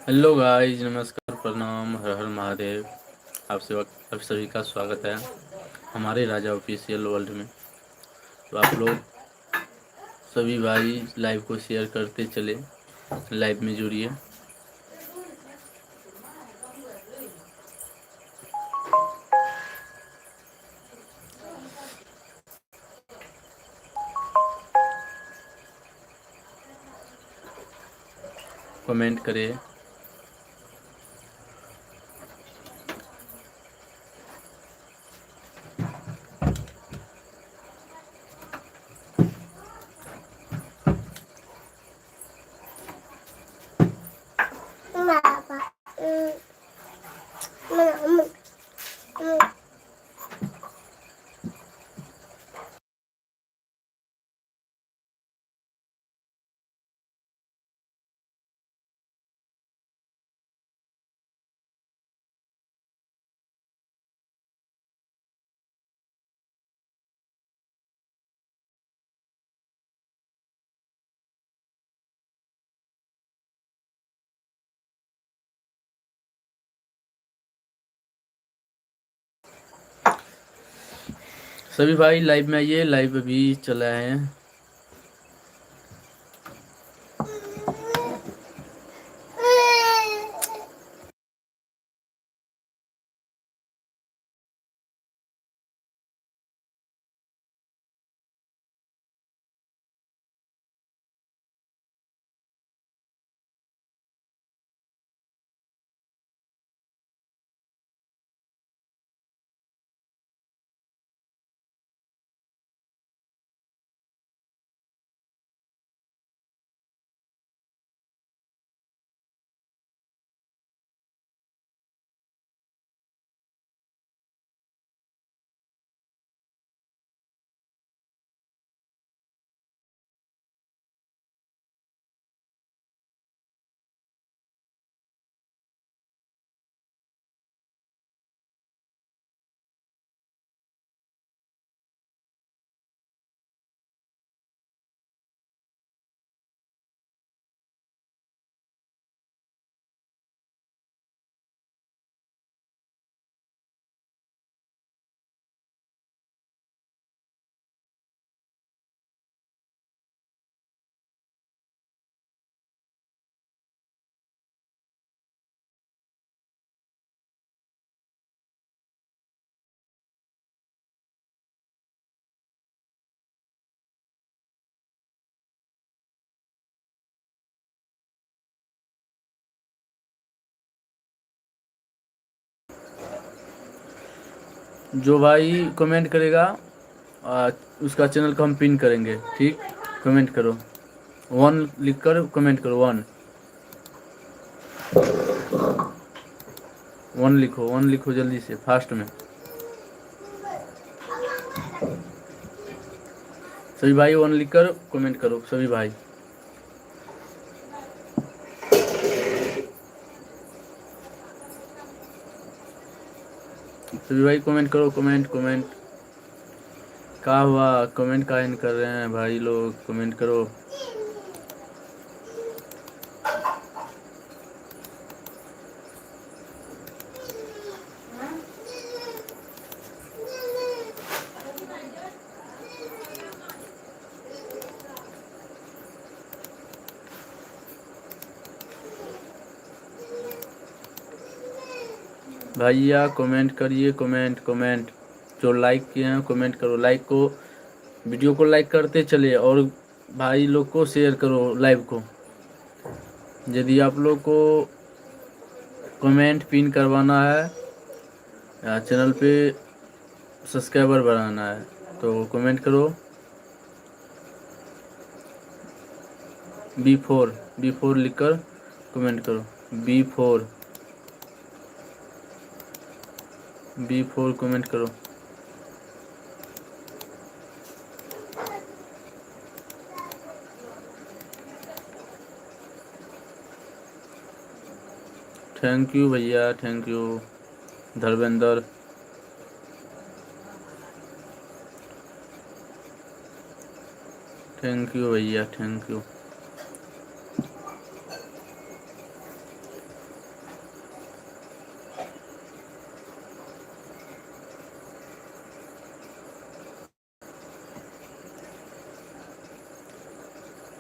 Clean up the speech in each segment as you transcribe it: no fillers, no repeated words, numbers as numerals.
Hello guys, नमस्कार, प्रणाम, हर हर महादेव। आप सभी का स्वागत है हमारे राजा ऑफिशियल वर्ल्ड में। तो आप लोग सभी भाई लाइव को शेयर करते चले, लाइव में जुड़िए। कमेंट करें। सभी भाई लाइव में आइए, लाइव अभी चला है। जो भाई कमेंट करेगा उसका चैनल को हम पिन करेंगे। ठीक, कमेंट करो, वन लिख कर कमेंट करो। वन वन लिखो, वन लिखो जल्दी से, फास्ट में। सभी भाई वन लिख कर कमेंट करो, सभी भाई। सभी भाई कमेंट करो, कमेंट कमेंट। क्या हुआ, कमेंट का इन कर रहे हैं भाई लोग, कमेंट करो। भैया कमेंट करिए, कमेंट कमेंट। जो लाइक किए हैं कमेंट करो, लाइक को, वीडियो को लाइक करते चले और भाई लोग को शेयर करो लाइव को। यदि आप लोग को कमेंट पिन करवाना है या चैनल पे सब्सक्राइबर बढ़ाना है तो कमेंट करो। बी4 लिखकर कमेंट करो। बी4 कमेंट करो। थैंक यू भैया, thank U Dharmendra. Thank you भैया, थैंक यू।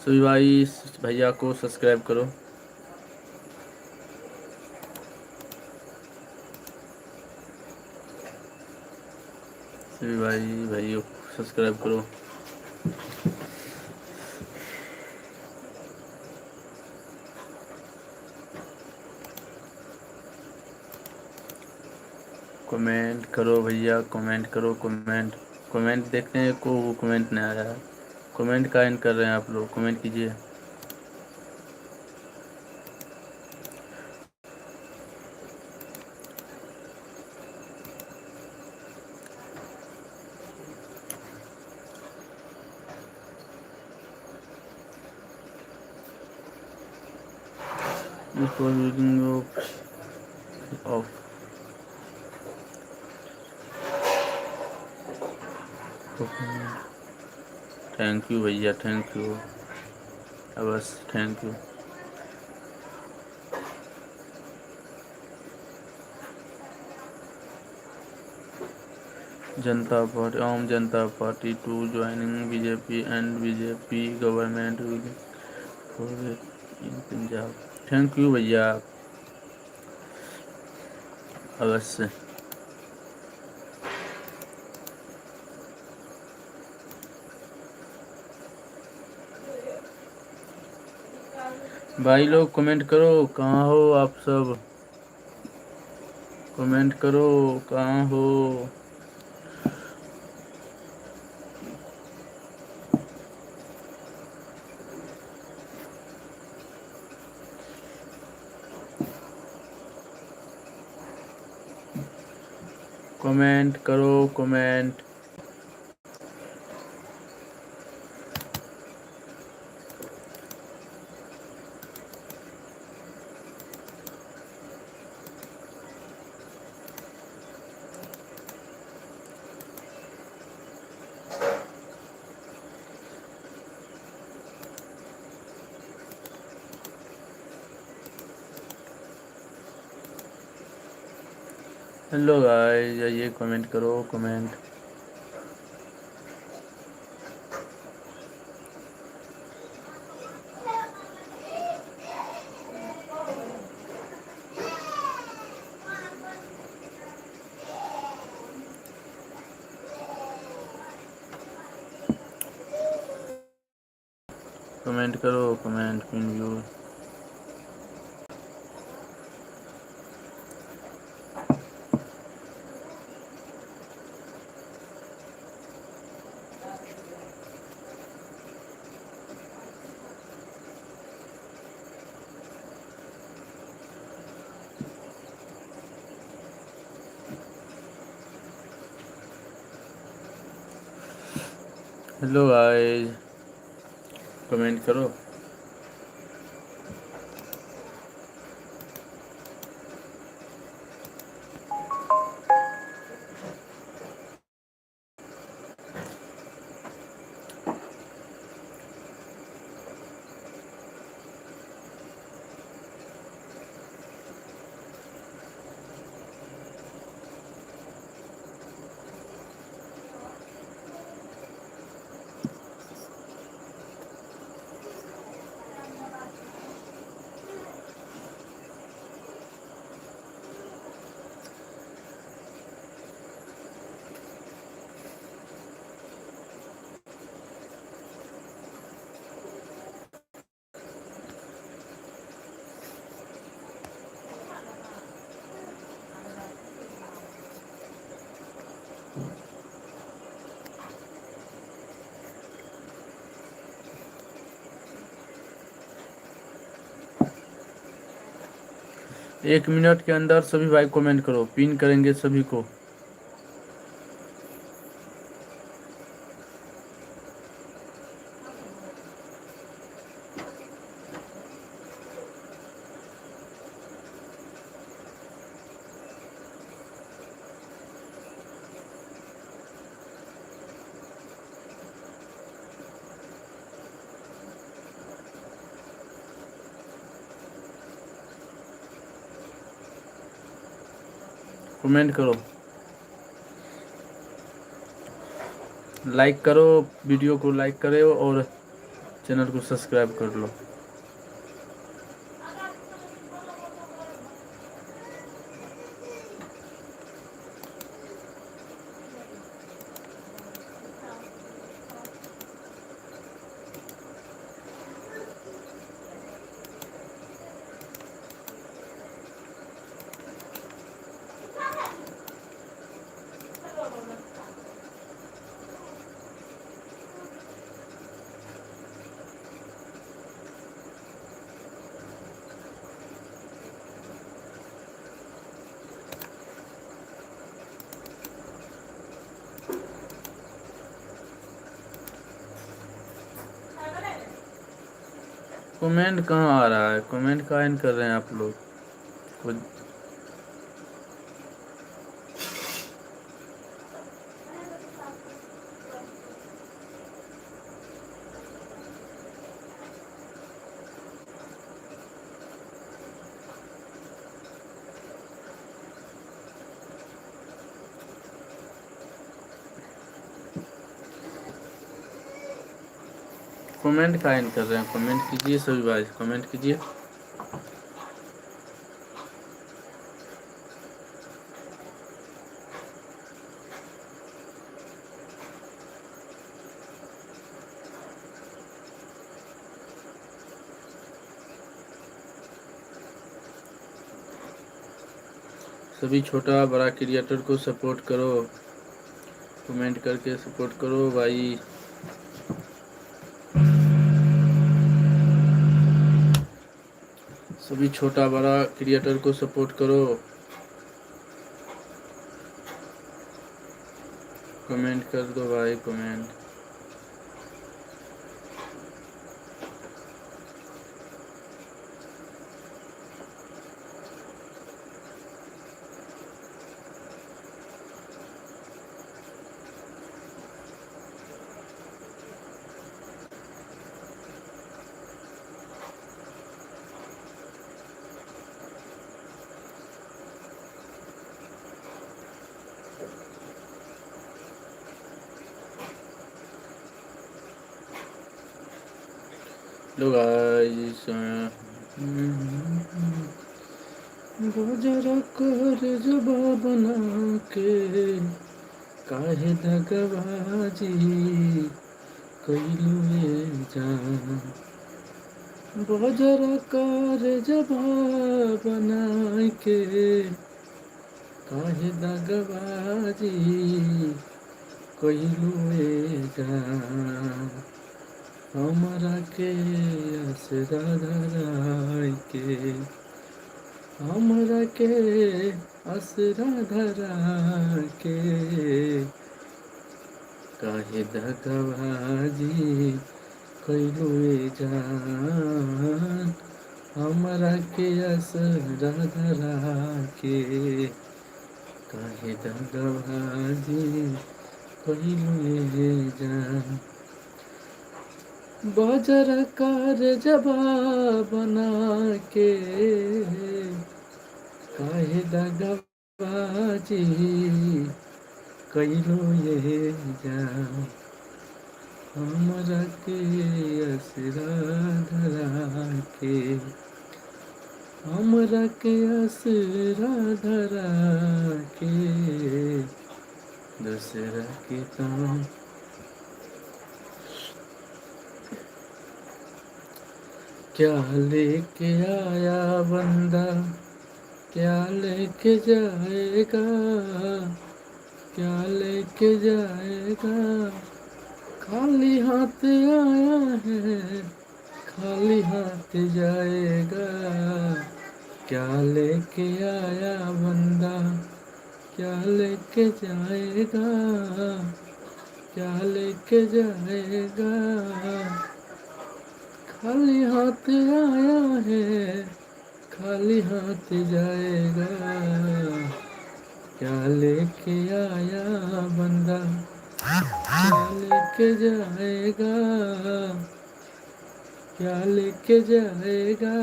सभी भाई भैया को सब्सक्राइब करो। सभी भाई भाइयों को सब्सक्राइब करो। कमेंट करो भैया, कमेंट करो। कमेंट देखते हैं को वो कमेंट नहीं आया है। कमेंट का इन कर रहे हैं आप लोग, कमेंट कीजिए। ऑफ। थैंक यू भैया, थैंक यू, बस thank you. Janata party, Aam Janata party to joining BJP and BJP government in Punjab. Thank you भैया, अवश्य। भाई लोग कमेंट करो, कहाँ हो आप सब? कमेंट करो, कहाँ हो? कमेंट करो, कमेंट। हेलो गाइस, जाइए कमेंट करो, कमेंट। कमेंट करो, comment pin view. Hello guys, comment करो। एक मिनट के अंदर सभी भाई कमेंट करो, पिन करेंगे सभी को। कमेंट करो, लाइक करो, वीडियो को लाइक करो और चैनल को सब्सक्राइब कर लो। कमेंट कहाँ आ रहा है? कमेंट काहे नहीं कर रहे हैं आप लोग? कुछ कमेंट काहे नहीं कर रहे हैं? कमेंट कीजिए सभी भाई, कमेंट कीजिए। सभी छोटा बड़ा क्रिएटर को सपोर्ट करो, कमेंट करके सपोर्ट करो भाई। सभी छोटा बड़ा क्रिएटर को सपोर्ट करो, कमेंट कर दो भाई, कमेंट। लो गाइस, जरा कर जवाब बना के काहे दगबाजी कैलुए जान। जरा कर जवाब बना के काहे दगबाजी कैलुए जान। हमरा के असरा धराई के, हमरा के असरा धरा के काहे दगबाजी कैलुए जान। हमरा के असरा धरा के काहे दगबाजी कैलुए जान। बाजार कार जवाब बना के काहे दगबाजी कैलो ये जान। हमरा के असरा धरा के, हमरा के असरा धरा के दूसरा के तान। क्या लेके आया बंदा क्या लेके जाएगा, क्या लेके जाएगा। खाली हाथ आया है खाली हाथ जाएगा। क्या लेके आया बंदा क्या लेके जाएगा, क्या लेके जाएगा। खाली हाथ आया है खाली हाथ जाएगा। क्या लेके आया बंदा क्या लेके जाएगा, क्या लेके जाएगा।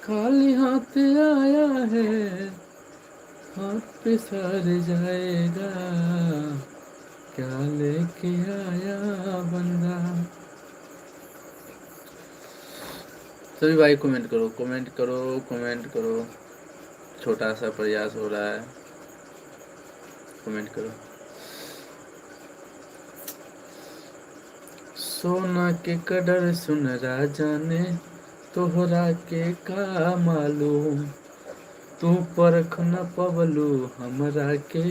खाली हाथ आया है हाथ पे सर जाएगा। क्या लेके आया बंदा सभी भाई कमेंट करो, कमेंट करो, कमेंट करो। छोटा सा प्रयास हो रहा है, कमेंट करो। सोना के कदर सुन राजा ने, तोहरा के का मालूम। तू परख न पवलू हमरा के,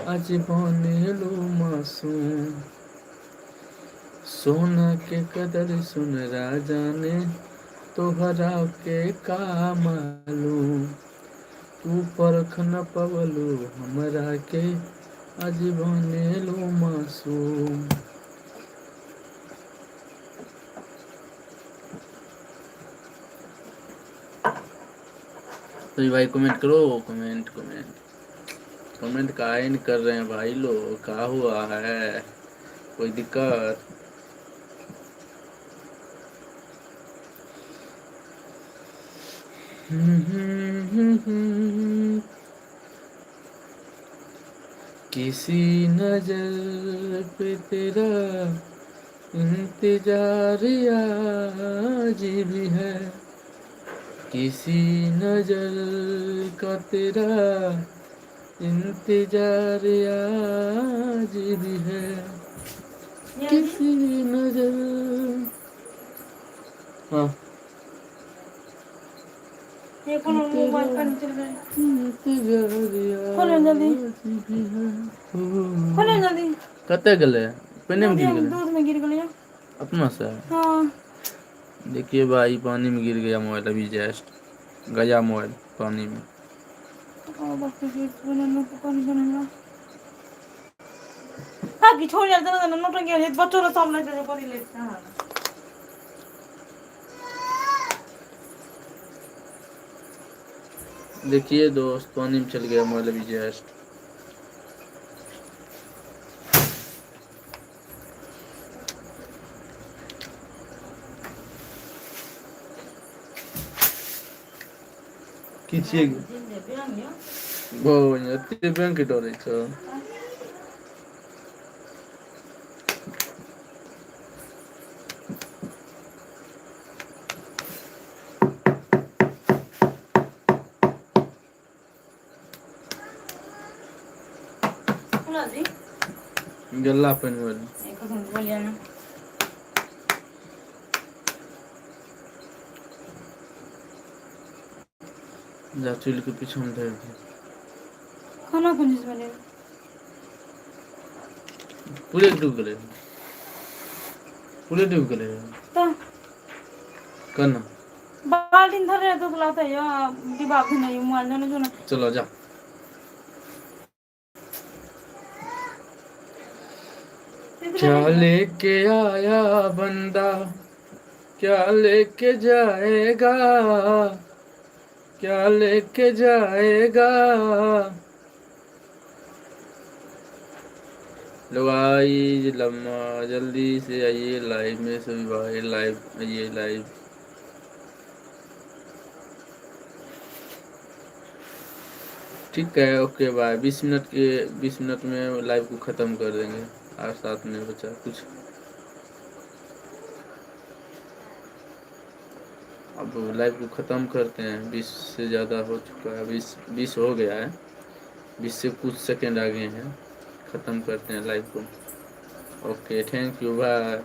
आज बनेलू मासूम। सोना के कदर सुन राजा ने, तोहरा के का मालूम। तू परख न पवलू हमरा के, आज बनेलू मासूम। तो भाई कमेंट करो, कमेंट कमेंट कमेंट काहे नहीं कर रहे हैं भाई लोग? क्या हुआ है? कोई दिक्कत? किसी नजर पे तेरा इंतजार आज भी है, किसी नजर का तेरा इंतजार आज भी है, किसी नजर। हाँ ये कौन मोबाइल पर चल रहा है? खोलो जल्दी, खोलो जल्दी। कते गले पानी में गिर गए? दूध में गिर गया अपना से। हाँ। देखिए भाई पानी में गिर गया मोबाइल, अभी जस्ट गया मोबाइल पानी में। ताकि छोड़ यार जना जना नोट गया बच्चों रा सामने से कर ले। हां देखिए दोस्त पानी में चल गया मोबाइल अभी जस्ट। किसी वो ये बैंक के डरे छ। ना जी गल्ला पेन मोबाइल एक हम बोलिया ना जा चुल के पीछे हम थे। खाना कौन चीज बने पूरे डूब गए, पूरे डूब गए तो करना। बाल्टीन धर रहे तो बुलाता है या डिब्बा भी नहीं मोबाइल जाने जो ना। चलो जा। क्या लेके आया बंदा, क्या लेके जाएगा, क्या लेके जाएगा। लोग आइए लम्मा जल्दी से आइए लाइव में, सभी भाई लाइव आइए लाइव। ठीक है ओके बाय। 20 मिनट में लाइव को ख़त्म कर देंगे। 8-7 मिनट बचा कुछ। अब लाइव को ख़त्म करते हैं, 20 से ज़्यादा हो चुका है, 20 हो गया है, 20 से कुछ सेकंड आगे हैं। ख़त्म करते हैं लाइव को। ओके थैंक यू बाय।